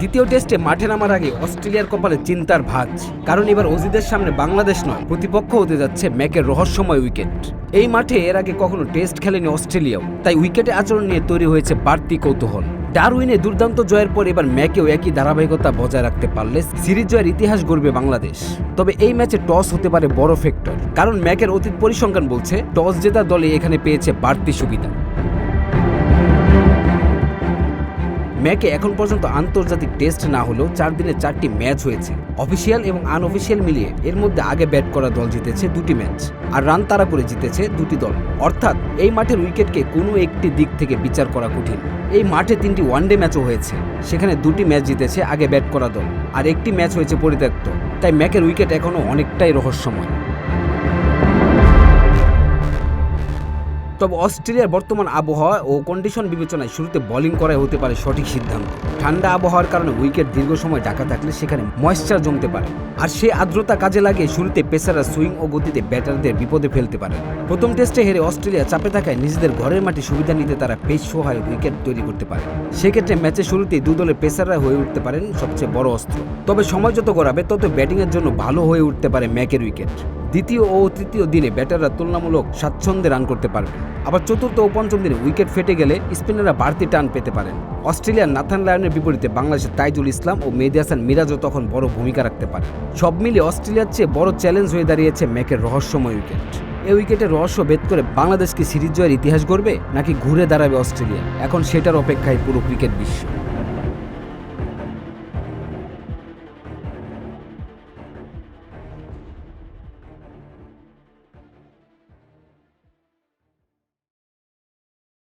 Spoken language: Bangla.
দ্বিতীয় টেস্টে মাঠে নামার আগে অস্ট্রেলিয়ার কপালে চিন্তার ভাঁজ, কারণ এবার অজিদের সামনে বাংলাদেশ নয়, প্রতিপক্ষ হতে যাচ্ছে ম্যাকের রহস্যময় উইকেট। এই মাঠে এর আগে কখনো টেস্ট খেলেনি অস্ট্রেলিয়াও, তাই উইকেটে আচরণ নিয়ে তৈরি হয়েছে বাড়তি কৌতূহল। ডারউইনে দুর্দান্ত জয়ের পর এবার ম্যাকেও একই ধারাবাহিকতা বজায় রাখতে পারলে সিরিজ জয়ের ইতিহাস গড়বে বাংলাদেশ। তবে এই ম্যাচে টস হতে পারে বড় ফ্যাক্টর, কারণ ম্যাকের অতীত পরিসংখ্যান বলছে টস জেতা দলে এখানে পেয়েছে বাড়তি সুবিধা। ম্যাকে এখন পর্যন্ত আন্তর্জাতিক টেস্ট না হলেও 4 দিনে 4টি ম্যাচ হয়েছে। অফিসিয়াল এবং আনঅফিসিয়াল মিলিয়ে এর মধ্যে আগে ব্যাট করা দল জিতেছে 2টি ম্যাচ, আর রান তাড়া করে জিতেছে 2টি দল। অর্থাৎ এই মাঠের উইকেটকে কোনো একটি দিক থেকে বিচার করা কঠিন। এই মাঠে 3টি ওয়ানডে ম্যাচও হয়েছে, সেখানে 2টি ম্যাচ জিতেছে আগে ব্যাট করা দল, আর একটি ম্যাচ হয়েছে পরিত্যক্ত। তাই ম্যাকের উইকেট এখনও অনেকটাই রহস্যময়। তবে অস্ট্রেলিয়ার বর্তমান আবহাওয়া ও কন্ডিশন বিবেচনায় শুরুতে বোলিং করাই হতে পারে সঠিক সিদ্ধান্ত। ঠান্ডা আবহাওয়ার কারণে উইকেট দীর্ঘ সময় ঢাকা থাকলে সেখানে ময়েশ্চার জমতে পারে, আর সে আর্দ্রতা কাজে লাগিয়ে শুরুতে পেসাররা সুইং ও গতিতে ব্যাটারদের বিপদে ফেলতে পারে। প্রথম টেস্টে হেরে অস্ট্রেলিয়া চাপে থাকায় নিজেদের ঘরের মাঠে সুবিধা নিতে তারা পেস সহায়ক উইকেট তৈরি করতে পারে। সেক্ষেত্রে ম্যাচের শুরুতেই দু দলের পেসাররা হয়ে উঠতে পারেন সবচেয়ে বড় অস্ত্র। তবে সময় যত গড়াবে তত ব্যাটিংয়ের জন্য ভালো হয়ে উঠতে পারে ম্যাকের উইকেট। দ্বিতীয় ও তৃতীয় দিনে ব্যাটাররা তুলনামূলক স্বাচ্ছন্দ্যে রান করতে পারবে, আবার চতুর্থ ও পঞ্চম দিনে উইকেট ফেটে গেলে স্পিনাররা বাড়তি টান পেতে পারেন। অস্ট্রেলিয়ার নাথান লায়নের বিপরীতে বাংলাদেশের তাইজুল ইসলাম ও মেহেদী হাসান মিরাজও তখন বড় ভূমিকা রাখতে পারে। সব মিলিয়ে অস্ট্রেলিয়ার চেয়ে বড় চ্যালেঞ্জ হয়ে দাঁড়িয়েছে ম্যাকের রহস্যময় উইকেট। এই উইকেটের রহস্য ভেদ করে বাংলাদেশ কি সিরিজ জয়ের ইতিহাস গড়বে, নাকি ঘুরে দাঁড়াবে অস্ট্রেলিয়া? এখন সেটার অপেক্ষায় পুরো ক্রিকেট বিশ্ব।